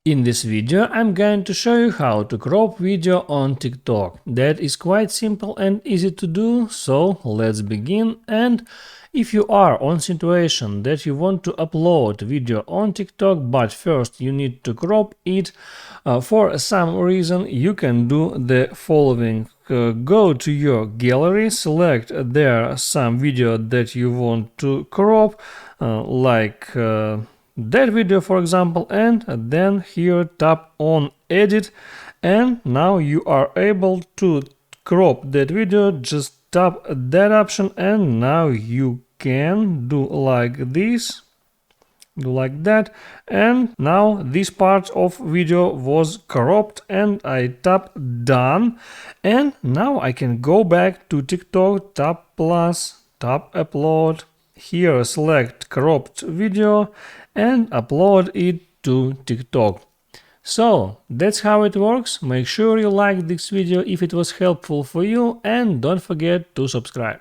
In this video I'm going to show you how to crop video on TikTok. That is quite simple and easy to do, so let's begin. And if you are on situation that you want to upload video on TikTok, but first you need to crop it for some reason, you can do the following. Go to your gallery, select there some video that you want to crop, like that video for example, and then here tap on edit, and now you are able to crop that video. Just tap that option and now you can do like this, do like that, and now this part of video was cropped and I tap done, and now I can go back to TikTok, tap plus, tap upload, here select cropped video and upload it to TikTok. So that's how it works. Make sure you like this video if it was helpful for you, and don't forget to subscribe.